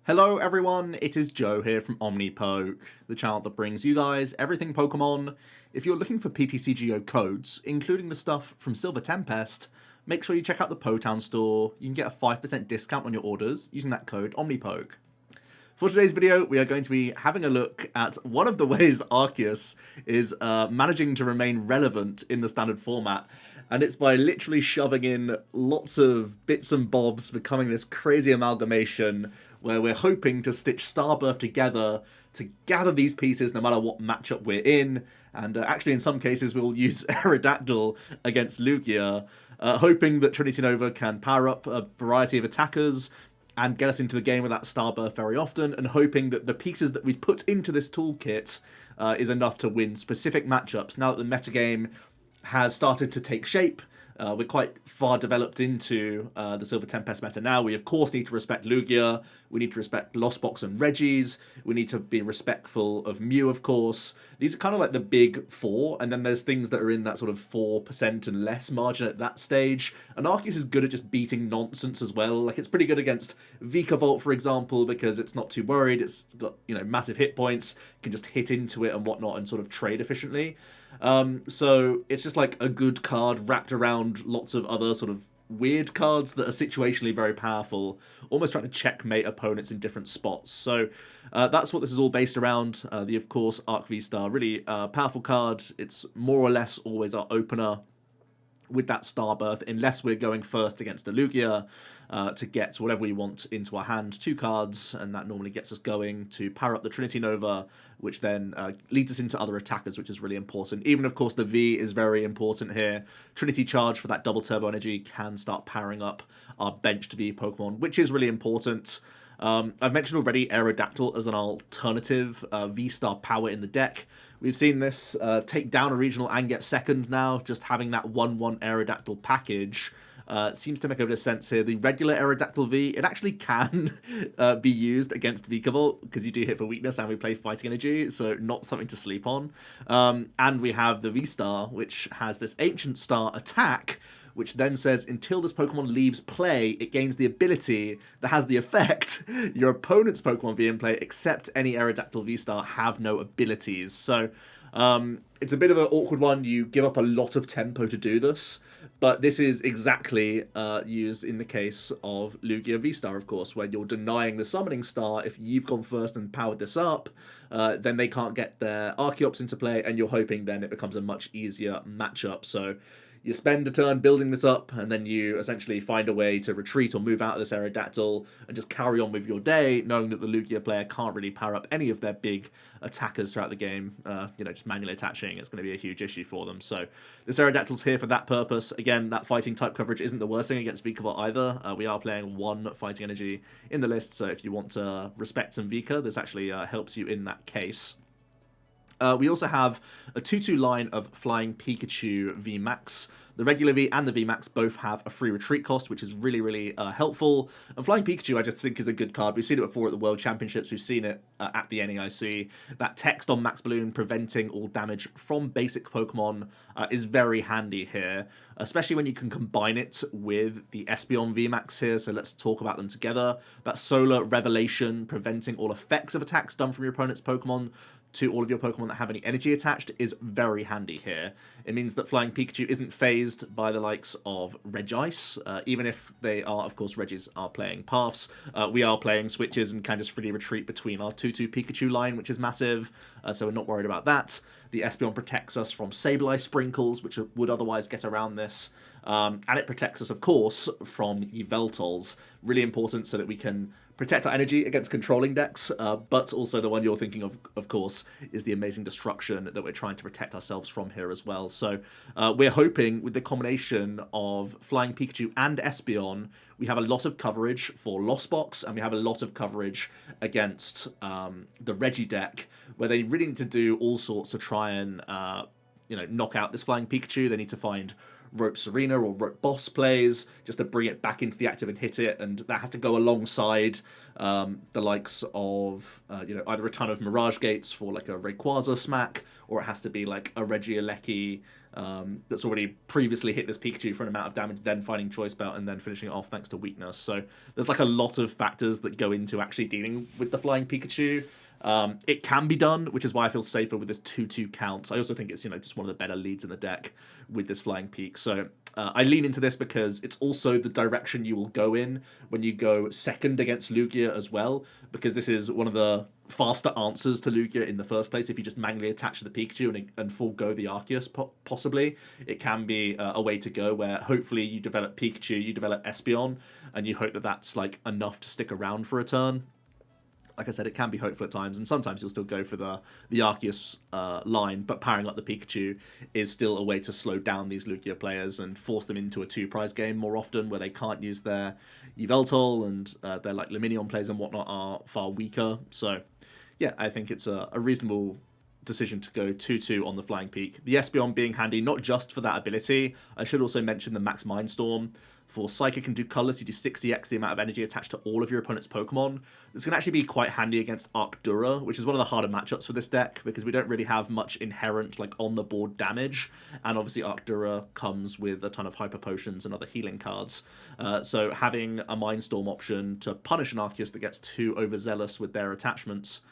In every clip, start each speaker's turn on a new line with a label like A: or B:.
A: Hello everyone, it is Joe here from OmniPoke, the channel that brings you guys everything Pokemon. If you're looking for PTCGO codes, including the stuff from Silver Tempest, make sure you check out the Potown store. You can get a 5% discount on your orders using that code OmniPoke. For today's video, we are going to be having a look at one of the ways that Arceus is managing to remain relevant in the standard format, and it's by literally shoving in lots of bits and bobs, becoming this crazy amalgamation where we're hoping to stitch Starbirth together to gather these pieces no matter what matchup we're in, and actually in some cases we'll use Aerodactyl against Lugia, hoping that Trinity Nova can power up a variety of attackers and get us into the game with that Starbirth very often, and hoping that the pieces that we've put into this toolkit is enough to win specific matchups. Now that the metagame has started to take shape, we're quite far developed into the Silver Tempest meta now. We, of course, need to respect Lugia. We need to respect Lost Box and Regis. We need to be respectful of Mew, of course. These are kind of like the big four, and then there's things that are in that sort of 4% and less margin at that stage. And Arceus is good at just beating nonsense as well. Like, it's pretty good against Vikavolt, for example, because it's not too worried. It's got, you know, massive hit points, can just hit into it and whatnot and sort of trade efficiently. So it's just like a good card wrapped around lots of other sort of weird cards that are situationally very powerful, almost trying to checkmate opponents in different spots. So that's what this is all based around. The, of course, Arc V-Star, really powerful card. It's more or less always our opener with that Starbirth, unless we're going first against a Lugia to get whatever we want into our hand, 2 cards, and that normally gets us going to power up the Trinity Nova, which then leads us into other attackers, which is really important. Even, of course, the V is very important here. Trinity Charge for that double turbo energy can start powering up our benched V Pokemon, which is really important. I've mentioned already Aerodactyl as an alternative V-Star power in the deck. We've seen this take down a regional and get second now. Just having that 1-1 Aerodactyl package seems to make a bit of sense here. The regular Aerodactyl V, it actually can be used against Vikavolt, because you do hit for weakness and we play Fighting Energy, so not something to sleep on. And we have the V-Star, which has this Ancient Star attack, which then says, until this Pokemon leaves play, it gains the ability that has the effect your opponent's Pokemon V in play, except any Aerodactyl V-Star, have no abilities. So it's a bit of an awkward one. You give up a lot of tempo to do this, but this is exactly used in the case of Lugia V-Star, of course, where you're denying the Summoning Star. If you've gone first and powered this up, then they can't get their Archeops into play, and you're hoping then it becomes a much easier matchup. So you spend a turn building this up, and then you essentially find a way to retreat or move out of this Aerodactyl and just carry on with your day, knowing that the Lugia player can't really power up any of their big attackers throughout the game. You know, just manually attaching, it's going to be a huge issue for them. So this Aerodactyl's here for that purpose. Again, that fighting type coverage isn't the worst thing against Vikavolt either. We are playing 1 fighting energy in the list, so if you want to respect some Vika, this actually helps you in that case. We also have a 2-2 line of Flying Pikachu VMAX. The regular V and the VMAX both have a free retreat cost, which is really, really helpful. And Flying Pikachu, I just think, is a good card. We've seen it before at the World Championships. We've seen it at the NEIC. That text on Max Balloon preventing all damage from basic Pokemon is very handy here, especially when you can combine it with the Espeon VMAX here. So let's talk about them together. That Solar Revelation, preventing all effects of attacks done from your opponent's Pokemon to all of your Pokemon that have any energy attached, is very handy here. It means that Flying Pikachu isn't phased by the likes of Regice, even if they are, of course, Regis are playing Paths. We are playing Switches and can just freely retreat between our 2-2 Pikachu line, which is massive, so we're not worried about that. The Espeon protects us from Sableye Sprinkles, which would otherwise get around this. And it protects us, of course, from Yveltals. Really important so that we can protect our energy against controlling decks, but also the one you're thinking of course, is the amazing destruction that we're trying to protect ourselves from here as well. So we're hoping with the combination of Flying Pikachu and Espeon, we have a lot of coverage for Lost Box, and we have a lot of coverage against the Regi deck, where they really need to do all sorts to try and you know, knock out this Flying Pikachu. They need to find Rope Serena or Rope Boss plays, just to bring it back into the active and hit it, and that has to go alongside the likes of either a ton of Mirage Gates for like a Rayquaza smack, or it has to be like a Regieleki that's already previously hit this Pikachu for an amount of damage, then finding Choice Belt, and then finishing it off thanks to weakness. So there's like a lot of factors that go into actually dealing with the Flying Pikachu. It can be done, which is why I feel safer with this 2-2 count. I also think it's, just one of the better leads in the deck with this Flying Peak. So I lean into this because it's also the direction you will go in when you go second against Lugia as well, because this is one of the faster answers to Lugia in the first place. If you just manually attach to the Pikachu and forego the Arceus, possibly, it can be a way to go where hopefully you develop Pikachu, you develop Espeon, and you hope that that's like enough to stick around for a turn. Like I said, it can be hopeful at times, and sometimes you'll still go for the Arceus line, but powering up the Pikachu is still a way to slow down these Lugia players and force them into a 2-prize game more often, where they can't use their Yveltal, and their like Lumineon plays and whatnot are far weaker. So yeah, I think it's a reasonable decision to go 2-2 on the Flying Peak. The Espeon being handy not just for that ability. I should also mention the Max Mindstorm. For Psychic and do Colorless, you do 60x the amount of energy attached to all of your opponent's Pokemon. This can actually be quite handy against Arcdura, which is one of the harder matchups for this deck, because we don't really have much inherent like on-the-board damage, and obviously Arcdura comes with a ton of Hyper Potions and other healing cards. So having a Mindstorm option to punish an Arceus that gets too overzealous with their attachments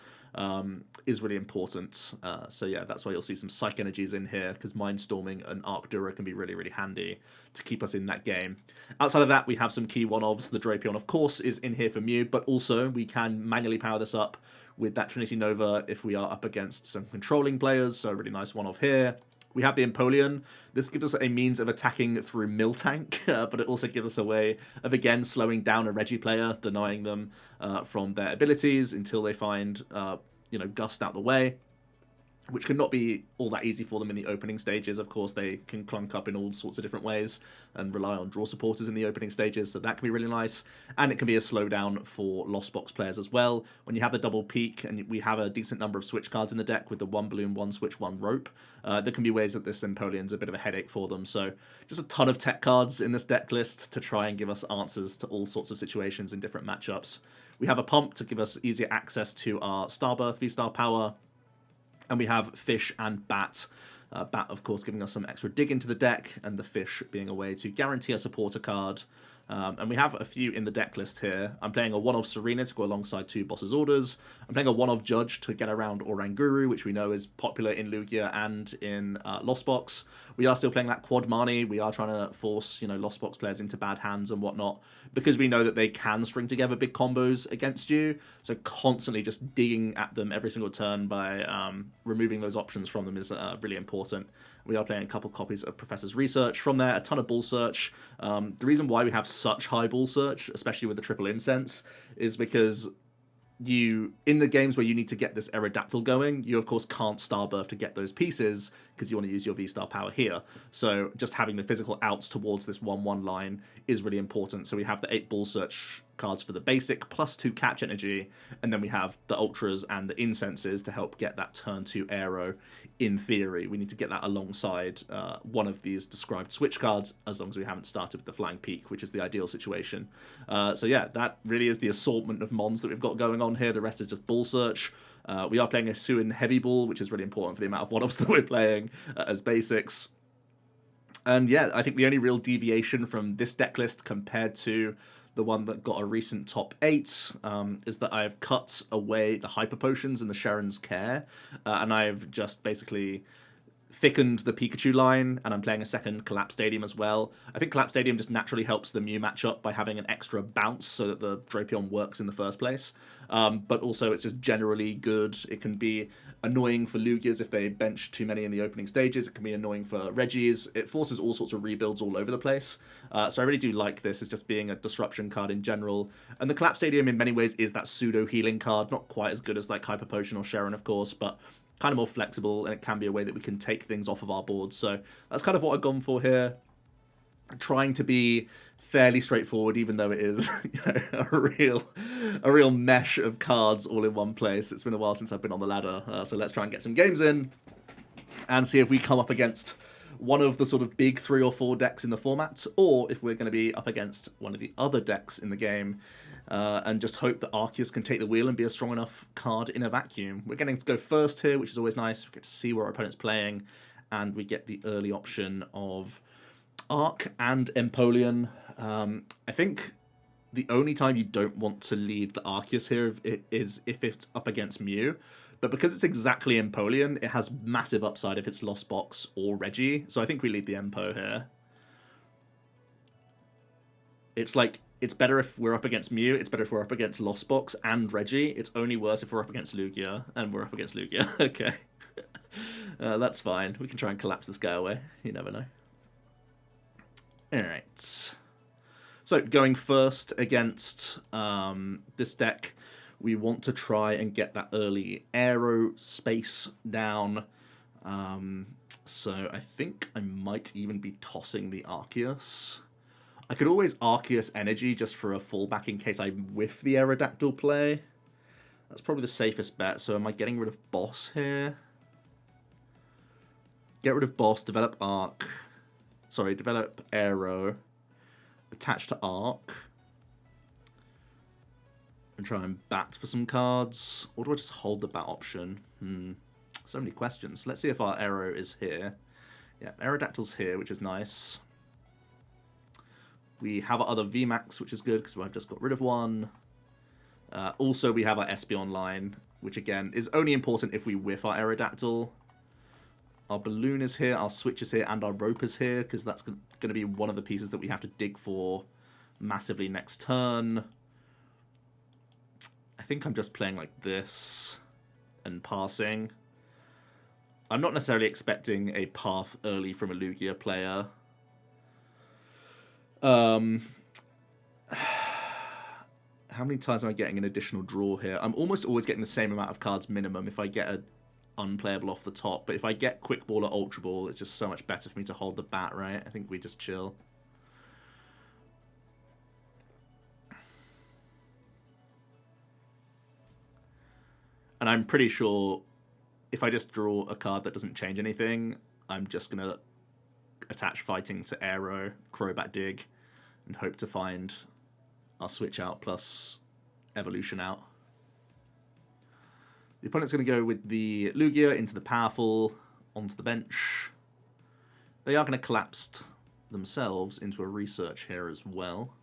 A: is really important. So yeah, that's why you'll see some Psych Energies in here, because Mindstorming and Arcdura can be really, really handy to keep us in that game. Outside of that, we have some key one-ofs. The Drapion, of course, is in here for Mew, but also we can manually power this up with that Trinity Nova if we are up against some controlling players, so a really nice one-off here. We have the Empoleon. This gives us a means of attacking through Miltank, but it also gives us a way of, again, slowing down a Regi player, denying them from their abilities until they find, Gust out the way, which can not be all that easy for them in the opening stages. Of course, they can clunk up in all sorts of different ways and rely on draw supporters in the opening stages, so that can be really nice. And it can be a slowdown for Lost Box players as well. When you have the double peak and we have a decent number of switch cards in the deck with the 1 Balloon, 1 Switch, 1 Rope, there can be ways that this Empoleon's a bit of a headache for them. So just a ton of tech cards in this deck list to try and give us answers to all sorts of situations in different matchups. We have a Pump to give us easier access to our Starbirth V-Star power. And we have Fish and Bat. Bat, of course, giving us some extra dig into the deck, and the Fish being a way to guarantee a supporter card. And we have a few in the deck list here. I'm playing a 1-of Serena to go alongside 2 Boss's Orders. I'm playing a 1-of Judge to get around Oranguru, which we know is popular in Lugia and in Lost Box. We are still playing that Quad Mani. We are trying to force, Lost Box players into bad hands and whatnot, because we know that they can string together big combos against you. So constantly just digging at them every single turn by removing those options from them is really important. We are playing a couple copies of Professor's Research from there, a ton of Ball Search. The reason why we have such high Ball Search, especially with the triple incense, is because in the games where you need to get this Aerodactyl going, you of course can't Starbirth to get those pieces because you want to use your V-Star power here. So just having the physical outs towards this 1-1 line is really important. So we have the 8 Ball Search cards for the basic, plus 2 Catch Energy, and then we have the Ultras and the Incenses to help get that turn 2 Aero. In theory, we need to get that alongside one of these described switch cards, as long as we haven't started with the Flying Peak, which is the ideal situation. So yeah, that really is the assortment of mons that we've got going on here. The rest is just Ball Search. We are playing a Hisuian Heavy Ball, which is really important for the amount of one-offs that we're playing as basics. And yeah, I think the only real deviation from this deck list compared to the one that got a recent top 8 is that I've cut away the Hyper Potions and the Sharon's Care, and I've just basically thickened the Pikachu line, and I'm playing a second Collapse Stadium as well. I think Collapse Stadium just naturally helps the Mew matchup by having an extra bounce so that the Drapion works in the first place. But also it's just generally good. It can be annoying for Lugias if they bench too many in the opening stages. It can be annoying for Regis. It forces all sorts of rebuilds all over the place. So I really do like this as just being a disruption card in general. And the Collapse Stadium in many ways is that pseudo healing card. Not quite as good as like Hyper Potion or Sharon, of course, but kind of more flexible, and it can be a way that we can take things off of our board. So that's kind of what I've gone for here. Trying to be fairly straightforward, even though it is a real mesh of cards all in one place. It's been a while since I've been on the ladder, so let's try and get some games in and see if we come up against one of the sort of big 3 or 4 decks in the format, or if we're going to be up against one of the other decks in the game, and just hope that Arceus can take the wheel and be a strong enough card in a vacuum. We're getting to go first here, which is always nice. We get to see where our opponent's playing, and we get the early option of Arc and Empoleon. I think the only time you don't want to lead the Arceus here is if it's up against Mew. But because it's exactly Empoleon, it has massive upside if it's Lost Box or Reggie. So I think we lead the Empo here. It's like, it's better if we're up against Mew, it's better if we're up against Lost Box and Reggie. It's only worse if we're up against Lugia, and we're up against Lugia. Okay. That's fine. We can try and collapse this guy away. You never know. Alright. So, going first against this deck, we want to try and get that early aero space down. So I think I might even be tossing the Arceus. I could always Arceus Energy just for a fallback in case I whiff the Aerodactyl play. That's probably the safest bet. So am I getting rid of Boss here? Get rid of Boss, develop Arc. Sorry, develop Aero. Attach to Arc. And try and bat for some cards. Or do I just hold the bat option? So many questions. Let's see if our Aero is here. Yeah, Aerodactyl's here, which is nice. We have our other VMAX, which is good, because I've just got rid of one. Also, we have our Espeon line, which, again, is only important if we whiff our Aerodactyl. Our Balloon is here, our Switch is here, and our Rope is here, because that's going to be one of the pieces that we have to dig for massively next turn. I think I'm just playing like this and passing. I'm not necessarily expecting a path early from a Lugia player. How many times am I getting an additional draw here? I'm almost always getting the same amount of cards minimum if I get an unplayable off the top. But if I get Quick Ball or Ultra Ball, it's just so much better for me to hold the bat, right? I think we just chill. And I'm pretty sure if I just draw a card that doesn't change anything, I'm just going to attach Fighting to Aero, Crobat Dig, and hope to find our Switch out plus Evolution out. The opponent's going to go with the Lugia into the Powerful, onto the bench. They are going to collapse themselves into a Research here as well.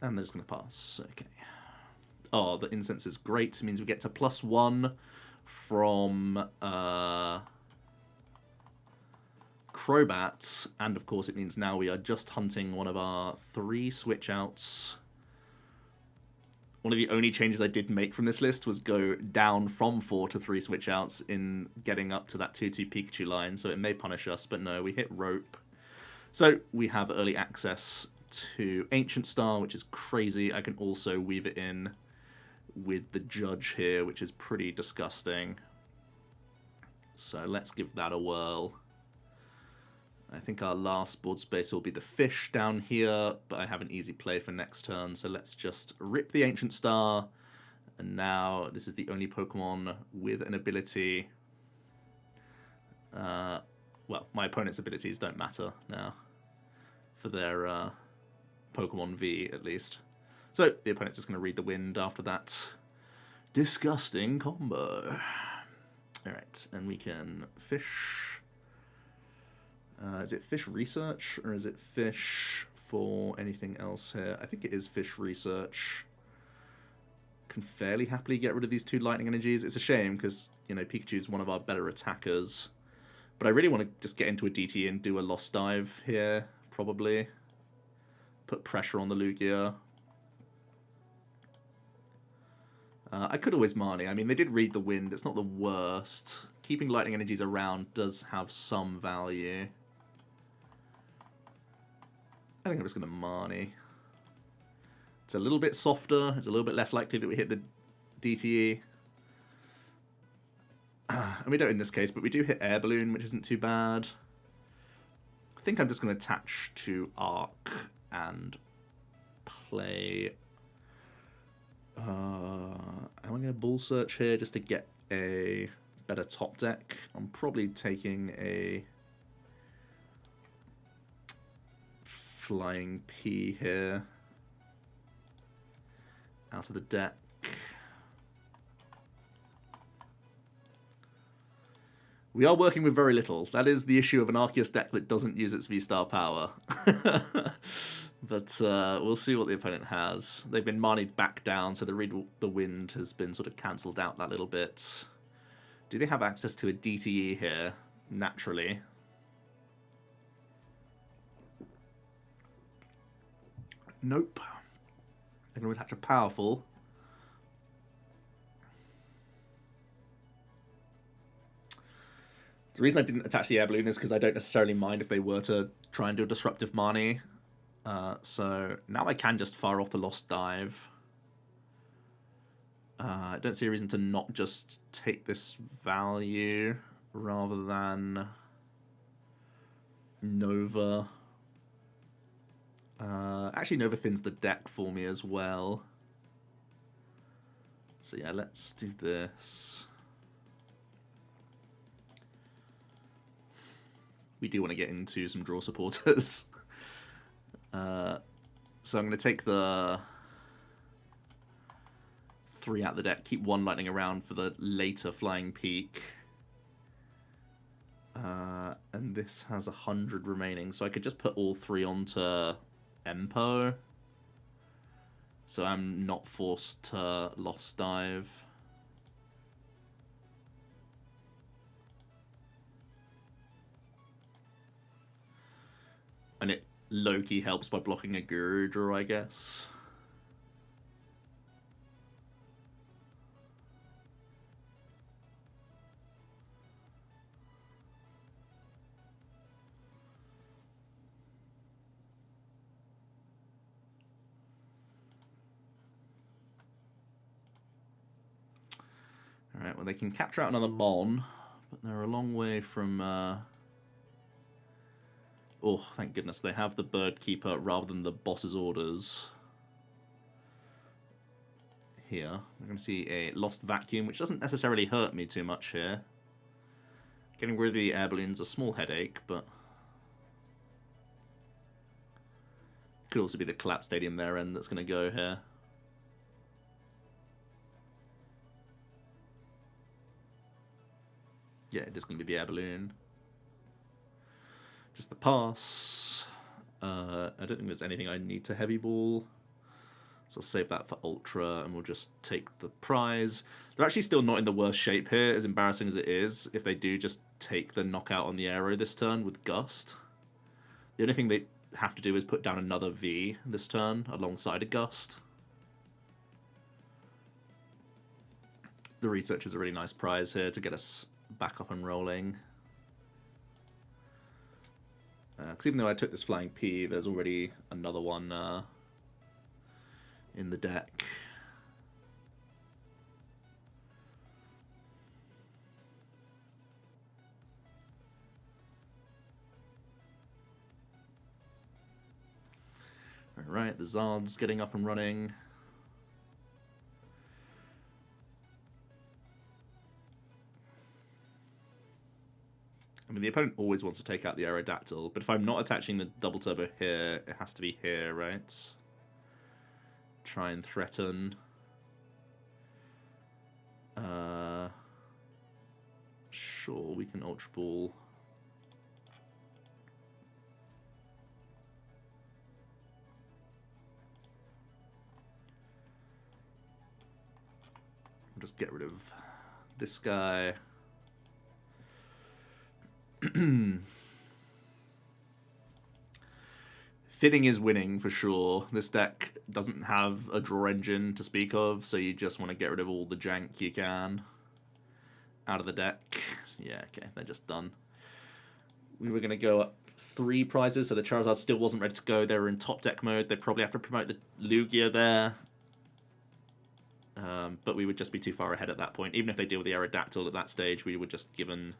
A: And they're just going to pass. Okay. Oh, the Incense is great. It means we get to +1 from Crobat. And, of course, it means now we are just hunting one of our 3 switch outs. One of the only changes I did make from this list was go down from 4 to 3 switch outs in getting up to that 2-2 Pikachu line. So it may punish us, but no, we hit Rope. So we have early access to Ancient Star, which is crazy. I can also weave it in with the Judge here, which is pretty disgusting. So let's give that a whirl. I think our last board space will be the Fish down here, but I have an easy play for next turn, so let's just rip the Ancient Star. And now this is the only Pokemon with an ability. Well, my opponent's abilities don't matter now for their Pokemon V, at least. So the opponent's just going to read the wind after that disgusting combo. Alright, and we can Fish. Is it Fish Research, or is it Fish for anything else here? I think it is Fish Research. Can fairly happily get rid of these 2 Lightning Energies. It's a shame, because, you know, Pikachu's one of our better attackers. But I really want to just get into a DT and do a Lost Dive here, probably. Put pressure on the Lugia. I could always Marnie. I mean, they did read the wind. It's not the worst. Keeping Lightning Energies around does have some value. I think I'm just going to Marnie. It's a little bit softer. It's a little bit less likely that we hit the DTE. And we don't in this case, but we do hit Air Balloon, which isn't too bad. I think I'm just going to attach to Arc and play... I'm going to ball search here just to get a better top deck. I'm probably taking a Flying P here out of the deck. We are working with very little. That is the issue of an Arceus deck that doesn't use its V-Star power. But we'll see what the opponent has. They've been manied back down, so the Read the Wind has been sort of cancelled out that little bit. Do they have access to a DTE here? Naturally. Nope. They're going to attach a powerful. The reason I didn't attach the Air Balloon is because I don't necessarily mind if they were to try and do a Disruptive Mani. So now I can just fire off the Lost Dive. I don't see a reason to not just take this value rather than Nova. Actually, Nova thins the deck for me as well. So yeah, let's do this. We do want to get into some draw supporters. So I'm going to take the 3 out of the deck, keep 1 lightning around for the later Flying Peak. And this has 100 remaining, so I could just put all 3 onto Empo. So I'm not forced to Lost Dive. And it low-key helps by blocking a Gurudra, I guess. Alright, well they can capture out another Mon, but they're a long way from... Oh, thank goodness, they have the Bird Keeper rather than the boss's orders. Here, we're going to see a Lost Vacuum, which doesn't necessarily hurt me too much here. Getting rid of the Air Balloon's a small headache, but... Could also be the Collapse Stadium there end that's going to go here. Yeah, it is going to be the Air Balloon. Just the pass. I don't think there's anything I need to Heavy Ball. So I'll save that for Ultra, and we'll just take the prize. They're actually still not in the worst shape here, as embarrassing as it is, if they do just take the knockout on the Aero this turn with Gust. The only thing they have to do is put down another V this turn, alongside a Gust. The Research is a really nice prize here to get us back up and rolling. Because even though I took this Flying P, there's already another one in the deck. Alright, the Zard's getting up and running. I mean, the opponent always wants to take out the Aerodactyl, but if I'm not attaching the double turbo here, it has to be here, right? Try and threaten. Sure, we can Ultra Ball. I'll just get rid of this guy. Thinning is winning for sure. This deck doesn't have a draw engine to speak of, so you just want to get rid of all the jank you can out of the deck. Yeah, okay, they're just done. We were going to go up 3 prizes, so the Charizard still wasn't ready to go. They were in top deck mode. They probably have to promote the Lugia there. But we would just be too far ahead at that point. Even if they deal with the Aerodactyl at that stage, we were just given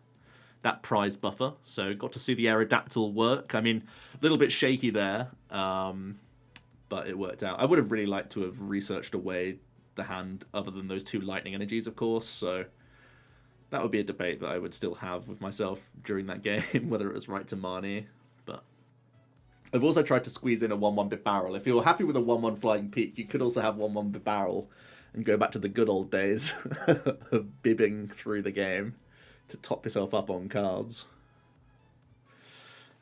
A: that prize buffer. So got to see the Aerodactyl work. I mean, a little bit shaky there, but it worked out. I would have really liked to have researched away the hand other than those 2 lightning energies, of course, so that would be a debate that I would still have with myself during that game, whether it was right to Marnie. But I've also tried to squeeze in a 1-1 bit barrel. If you're happy with a 1-1 Flying Peak, you could also have 1-1 bit barrel and go back to the good old days of bibbing through the game to top yourself up on cards.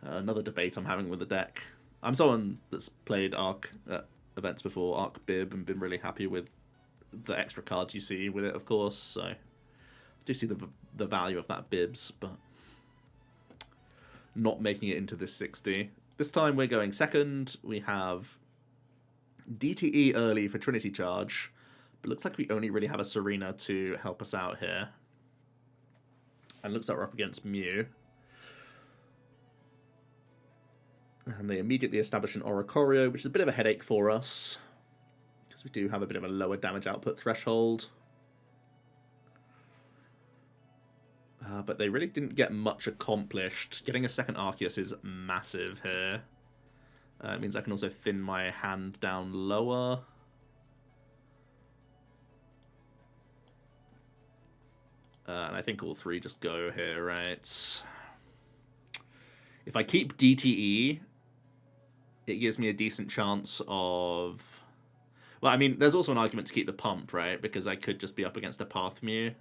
A: Another debate I'm having with the deck. I'm someone that's played Arc at events before, Arc Bib, and been really happy with the extra cards you see with it, of course, so I do see the value of that Bibs, but not making it into this 60. This time we're going second. We have DTE early for Trinity Charge, but looks like we only really have a Serena to help us out here. And looks like we're up against Mew. And they immediately establish an Oricorio, which is a bit of a headache for us, because we do have a bit of a lower damage output threshold. But they really didn't get much accomplished. Getting a second Arceus is massive here. It means I can also thin my hand down lower. And I think all 3 just go here, right? If I keep DTE, it gives me a decent chance of... Well, I mean, there's also an argument to keep the pump, right? Because I could just be up against a Path Mew.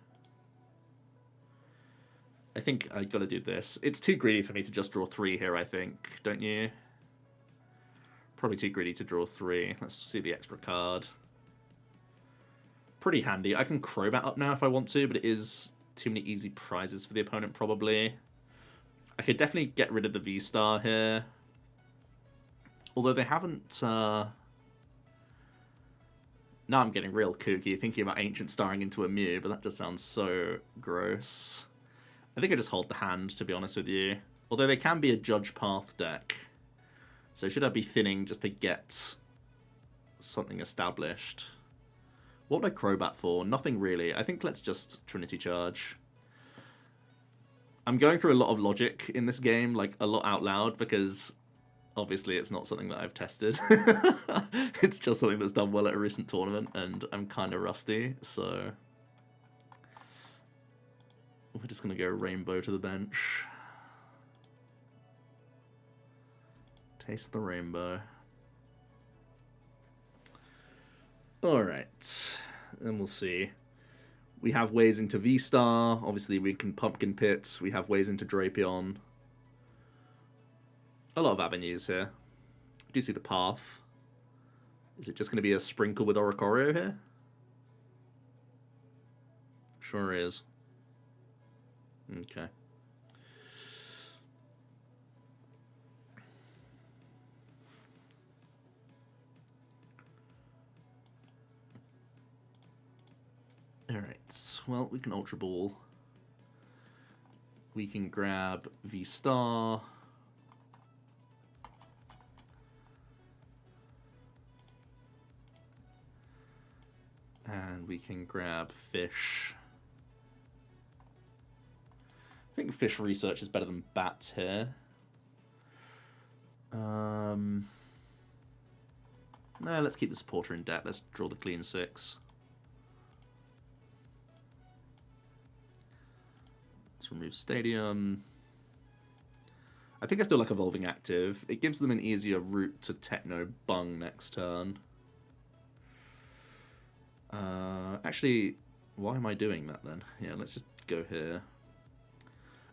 A: I think I gotta do this. It's too greedy for me to just draw 3 here, I think. Don't you? Probably too greedy to draw 3. Let's see the extra card. Pretty handy. I can Crobat up now if I want to, but it is too many easy prizes for the opponent, probably. I could definitely get rid of the V-Star here. Although they haven't... Now I'm getting real kooky thinking about Ancient Starring into a Mew, but that just sounds so gross. I think I just hold the hand, to be honest with you. Although they can be a Judge Path deck. So should I be thinning just to get something established? What would I Crobat for? Nothing really. I think let's just Trinity Charge. I'm going through a lot of logic in this game, like a lot out loud, because obviously it's not something that I've tested. It's just something that's done well at a recent tournament, and I'm kind of rusty, so... We're just going to go Rainbow to the bench. Taste the rainbow. Alright, then we'll see. We have ways into V-Star. Obviously we can Pumpkin Pit. We have ways into Drapion. A lot of avenues here. I do see the path. Is it just going to be a sprinkle with Oricorio here? Sure is. Okay. Alright, well, we can Ultra Ball. We can grab V-Star. And we can grab Fish. I think Fish Research is better than Bat here. No, let's keep the supporter in debt. Let's draw the clean 6. Let's remove Stadium. I think I still like Evolving Active. It gives them an easier route to Techno Bung next turn. Actually, why am I doing that then? Yeah, let's just go here.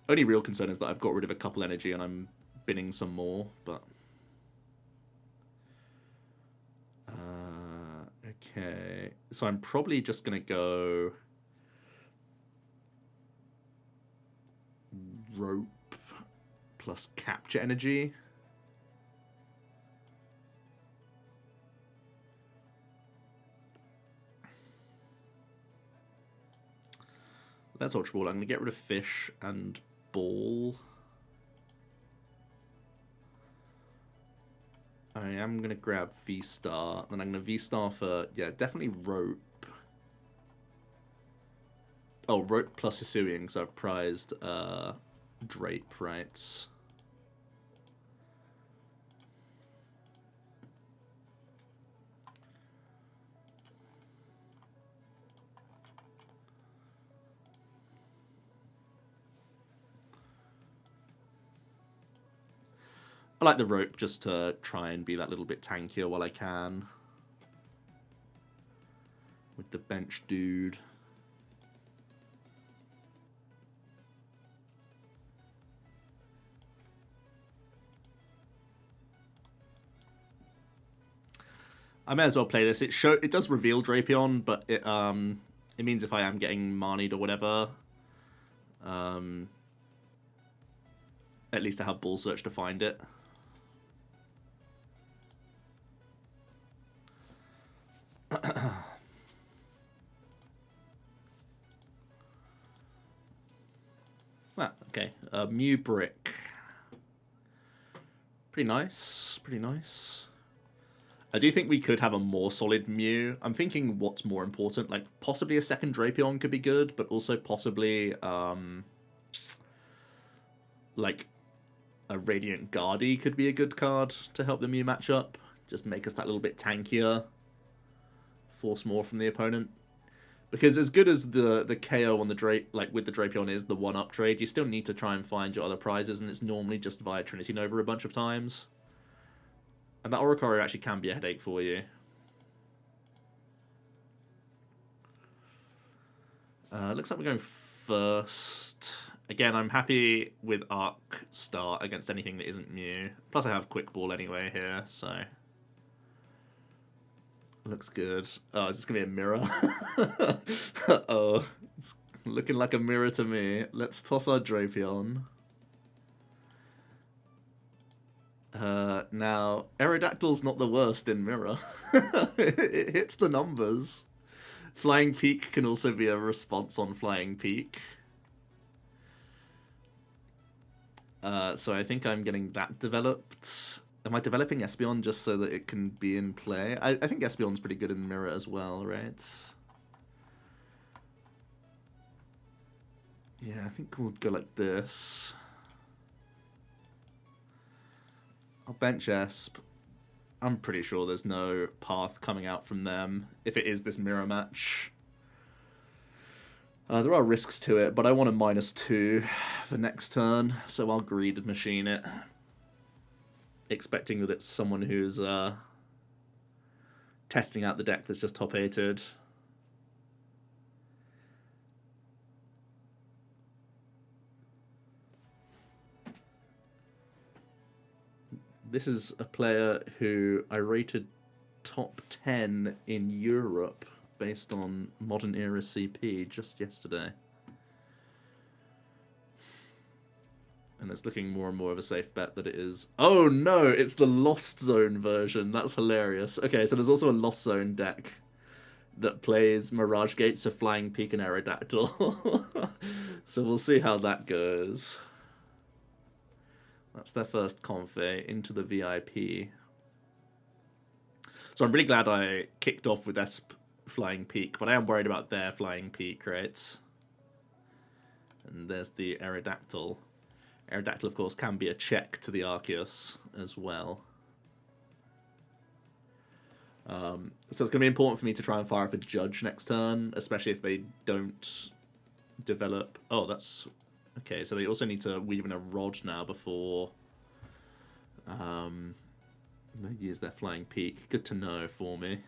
A: Only real concern is that I've got rid of a couple energy and I'm binning some more, but... okay, so I'm probably just going to go... Rope plus Capture Energy. Let's Ultra Ball. I'm going to get rid of Fish and Ball. I am going to grab V-Star. Then I'm going to V-Star for, yeah, definitely Rope. Oh, Rope plus Hisuian, because I've prized Drape, right? I like the rope just to try and be that little bit tankier while I can. With the bench dude. I may as well play this. It does reveal Drapion, but it means if I am getting Marnied or whatever, at least I have Ball Search to find it. Well, okay. Mew Brick. Pretty nice. Pretty nice. I do think we could have a more solid Mew. I'm thinking what's more important. Like, possibly a second Drapion could be good, but also possibly, like, a Radiant Guardy could be a good card to help the Mew match up. Just make us that little bit tankier. Force more from the opponent. Because as good as the KO on the with the Drapion is, the 1-up trade, you still need to try and find your other prizes, and it's normally just via Trinity Nova a bunch of times. And that Oricorio actually can be a headache for you. Looks like we're going first. Again, I'm happy with Arc start against anything that isn't Mew. Plus I have Quick Ball anyway here, so... Looks good. Oh, is this going to be a mirror? Uh-oh. It's looking like a mirror to me. Let's toss our Drapion. Now, Aerodactyl's not the worst in mirror. It hits the numbers. Flying Peak can also be a response on Flying Peak. So I think I'm getting that developed. Am I developing Espeon just so that it can be in play? I think Espeon's pretty good in mirror as well, right? Yeah, I think we'll go like this. I'll bench Esp. I'm pretty sure there's no path coming out from them if it is this mirror match. There are risks to it, but I want a -2 for next turn, so I'll Greed Machine it. Expecting that it's someone who's testing out the deck that's just top-8'd. This is a player who I rated top 10 in Europe based on Modern Era CP just yesterday. And it's looking more and more of a safe bet that it is... Oh no, it's the Lost Zone version. That's hilarious. Okay, so there's also a Lost Zone deck that plays Mirage Gates for Flying Peak and Aerodactyl. So we'll see how that goes. That's their first Confe into the VIP. So I'm really glad I kicked off with Esp Flying Peak, but I am worried about their Flying Peak, right? And there's the Aerodactyl. Aerodactyl, of course, can be a check to the Arceus as well. So it's going to be important for me to try and fire for Judge next turn, especially if they don't develop... Oh, that's... Okay, so they also need to weave in a Rod now before they use their Flying Peak. Good to know for me.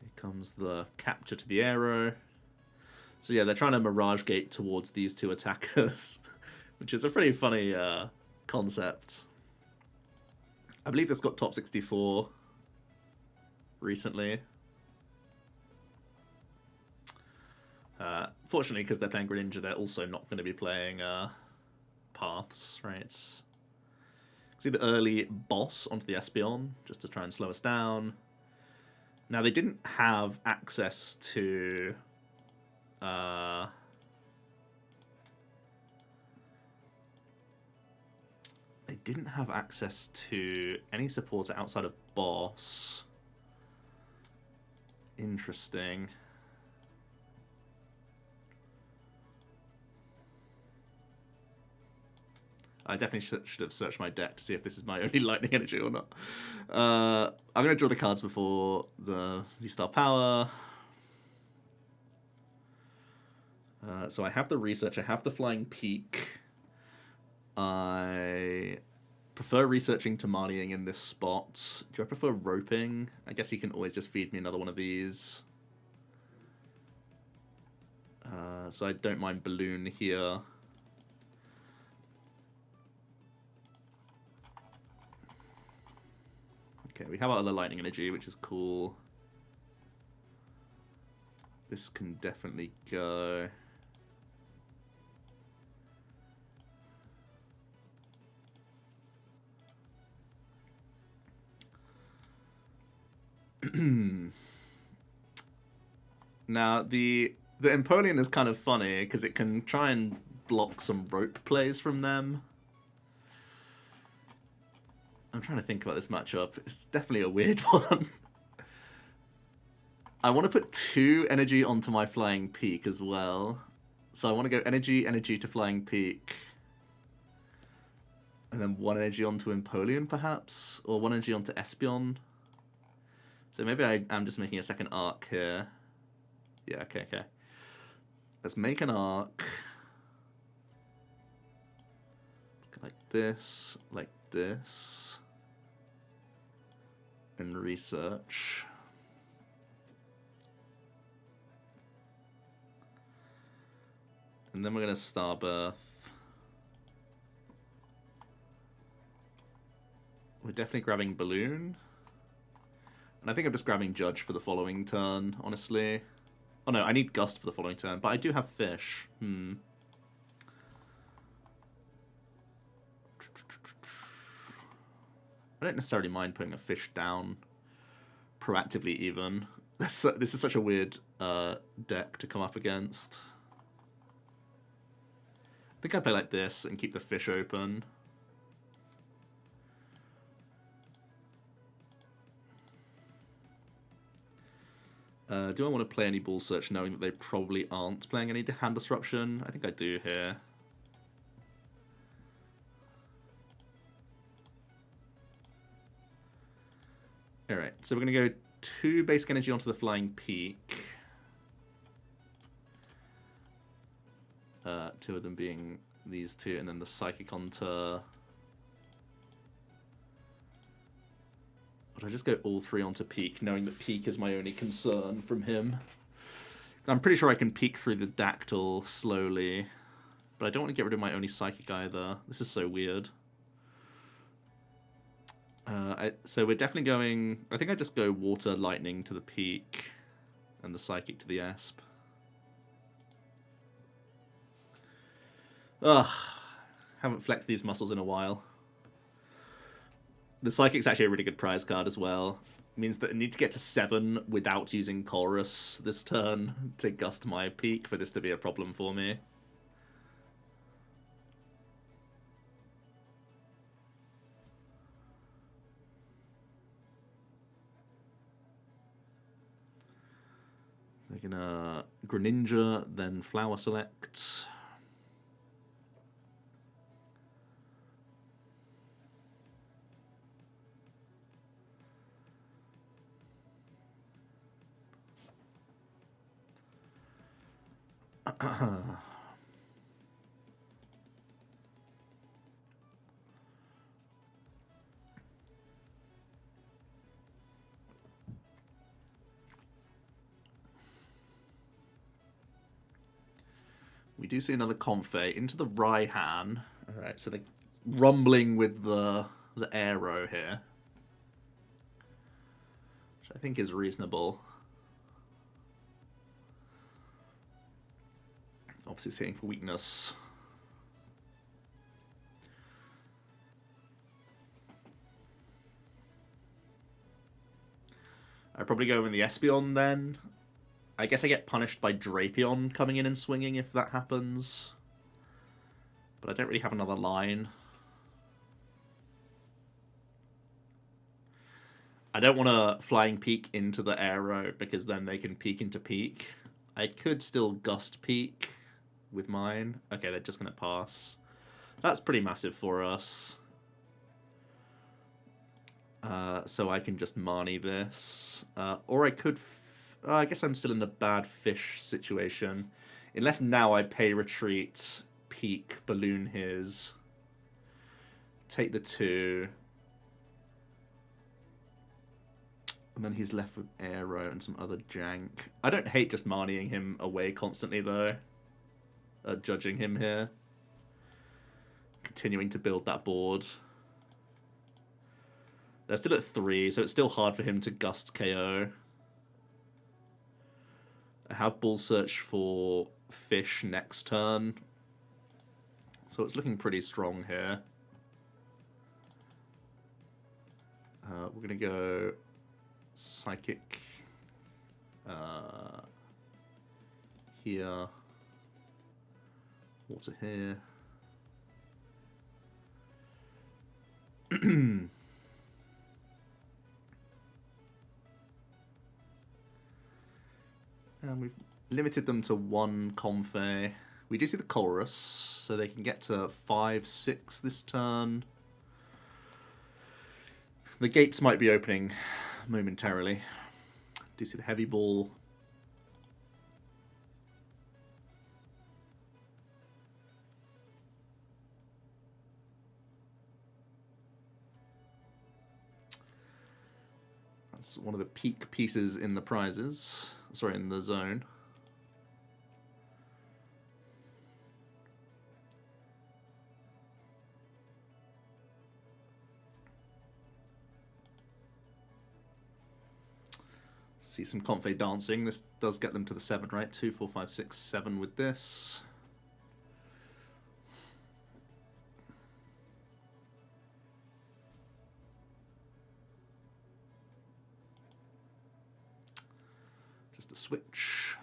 A: Here comes the capture to the Aero. So yeah, they're trying to Mirage Gate towards these two attackers, which is a pretty funny concept. I believe this got top 64 recently. Fortunately, because they're playing Greninja, they're also not going to be playing Paths, right? See the early boss onto the Espeon, just to try and slow us down. Now, they didn't have access to... they didn't have access to any supporter outside of boss. Interesting. I definitely should have searched my deck to see if this is my only lightning energy or not. I'm going to draw the cards before the V-Star Power. So I have the Research, I have the Flying Peak. I prefer researching to Marnieing in this spot. Do I prefer roping? I guess he can always just feed me another one of these. So I don't mind Balloon here. Okay, we have our other Lightning Energy, which is cool. This can definitely go. Now, the Empoleon is kind of funny because it can try and block some rope plays from them. I'm trying to think about this matchup. It's definitely a weird one. I want to put 2 energy onto my Flying Peak as well. So I want to go energy to Flying Peak. And then 1 energy onto Empoleon, perhaps? Or 1 energy onto Espeon. So maybe I am just making a second arc here. Yeah, okay. Let's make an arc. Like this. And research. And then we're going to Starbirth. We're definitely grabbing Balloon. And I think I'm just grabbing Judge for the following turn, honestly. Oh no, I need Gust for the following turn, but I do have Fish. I don't necessarily mind putting a Fish down proactively even. This is such a weird deck to come up against. I think I play like this and keep the Fish open. Do I want to play any Ball Search knowing that they probably aren't playing any Hand Disruption? I think I do here. Alright, so we're going to go 2 basic energy onto the Flying Peak. 2 of them being these 2, and then the Psychic onto... Would I just go all 3 onto Peak, knowing that Peak is my only concern from him? I'm pretty sure I can Peak through the Dactyl slowly, but I don't want to get rid of my only Psychic either. This is so weird. So we're definitely going... I think I just go Water, Lightning to the Peak, and the Psychic to the Esp. Ugh, haven't flexed these muscles in a while. The Psychic's actually a really good prize card as well. It means that I need to get to 7 without using Chorus this turn to Gust my Peak for this to be a problem for me. They're gonna Greninja, then Flower Select. We do see another Comfey into the Raihan. Alright, so they're rumbling with the Aero here, which I think is reasonable. Obviously hitting for weakness. I'd probably go in the Espeon then. I guess I get punished by Drapion coming in and swinging if that happens. But I don't really have another line. I don't want to Flying Peak into the Aero because then they can Peak into Peak. I could still Gust Peak with mine. Okay, they're just going to pass. That's pretty massive for us. So I can just Marnie this. Or I could... I guess I'm still in the bad Fish situation. Unless now I pay Retreat, Peak, Balloon his take the 2. And then he's left with Aero and some other jank. I don't hate just Marnieing him away constantly, though. Judging him here. Continuing to build that board. They're still at 3, so it's still hard for him to Gust KO. I have Ball Search for Fish next turn. So it's looking pretty strong here. We're going to go Psychic here. Water here. And we've limited them to 1 Comfey. We do see the Chorus, so they can get to 5, 6 this turn. The gates might be opening momentarily. Do see the Heavy Ball. That's one of the peak pieces in the prizes. Sorry, in the zone. See some Comfey dancing. This does get them to the 7, right? 2, 4, 5, 6, 7 with this. Just a switch.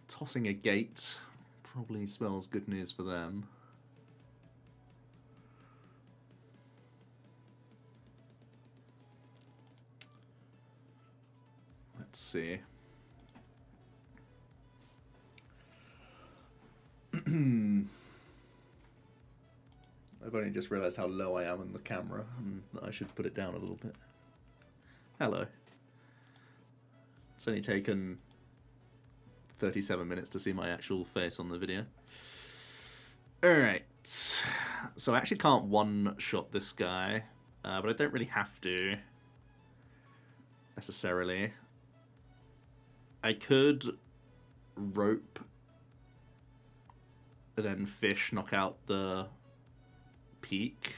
A: Tossing a gate probably spells good news for them. Let's see. I've only just realised how low I am in the camera and that I should put it down a little bit. Hello. It's only taken 37 minutes to see my actual face on the video. Alright. So I actually can't one-shot this guy, but I don't really have to, necessarily. I could rope, and then fish, knock out the peak.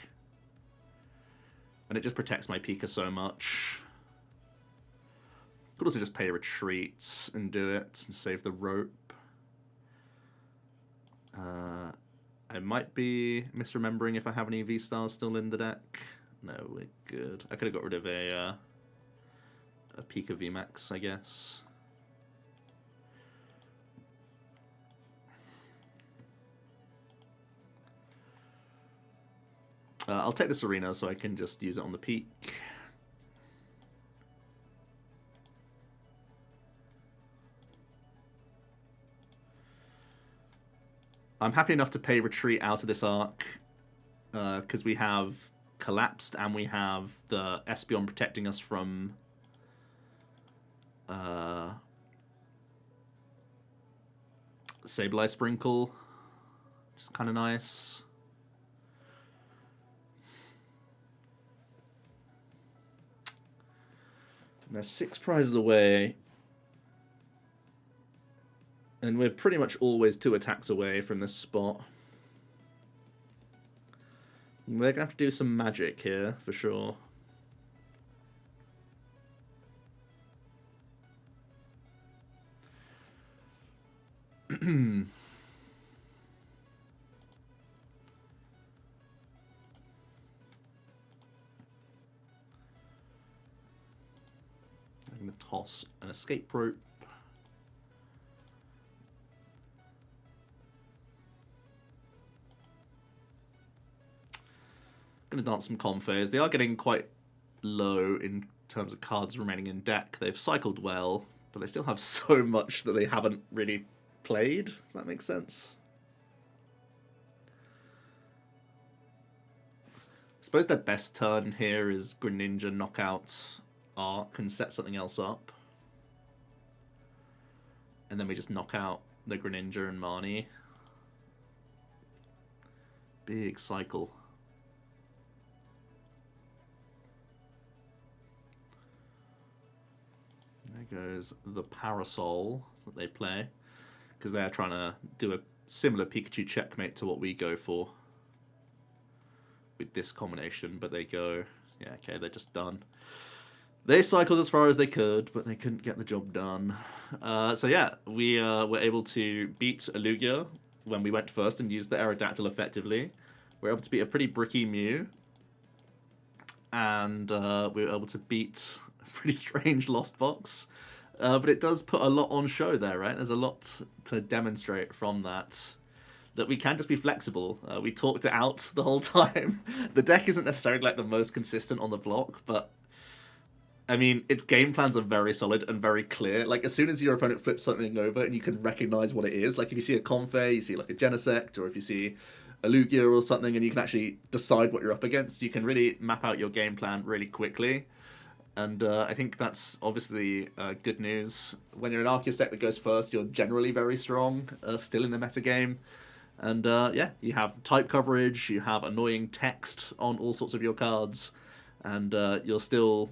A: And it just protects my Pika so much. Could also just pay a retreat and do it and save the rope. I might be misremembering if I have any V-Stars still in the deck. No, we're good. I could have got rid of a Pika VMAX, I guess. I'll take the Serena so I can just use it on the peak. I'm happy enough to pay retreat out of this arc because we have Collapsed and we have the Espeon protecting us from Sableye Sprinkle, which is kind of nice. And there's 6 prizes away. And we're pretty much always 2 attacks away from this spot. We're going to have to do some magic here, for sure. I'm going to toss an Escape Rope. Going to dance some Comfeys. They are getting quite low in terms of cards remaining in deck. They've cycled well, but they still have so much that they haven't really played, if that makes sense. I suppose their best turn here is Greninja Knockout Arc and set something else up. And then we just knock out the Greninja and Marnie. Big cycle. There goes the Parasol that they play, because they're trying to do a similar Pikachu checkmate to what we go for with this combination, but they go, yeah, okay, they're just done. They cycled as far as they could, but they couldn't get the job done. So yeah, we were able to beat a Lugia when we went first and used the Aerodactyl effectively. We were able to beat a pretty bricky Mew. And we were able to beat a pretty strange Lost Box. But it does put a lot on show there, right? There's a lot to demonstrate from that. That we can just be flexible. We talked it out the whole time. The deck isn't necessarily like the most consistent on the block, but I mean, its game plans are very solid and very clear. Like, as soon as your opponent flips something over and you can recognize what it is, like if you see a Comfey, you see like a Genesect, or if you see a Lugia or something, and you can actually decide what you're up against, you can really map out your game plan really quickly. And I think that's obviously good news. When you're an Arceus deck that goes first, you're generally very strong, still in the metagame. And yeah, you have type coverage, you have annoying text on all sorts of your cards, and you're still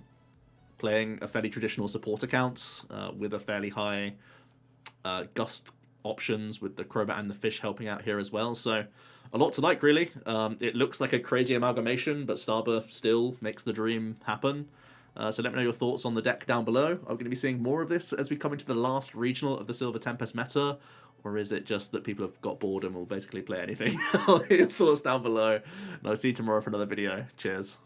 A: playing a fairly traditional support account with a fairly high gust options, with the Crobat and the Fish helping out here as well. So a lot to like, really. It looks like a crazy amalgamation, but Starbirth still makes the dream happen. So let me know your thoughts on the deck down below. Are we going to be seeing more of this as we come into the last regional of the Silver Tempest meta? Or is it just that people have got bored and will basically play anything? I'll hear your thoughts down below. And I'll see you tomorrow for another video. Cheers.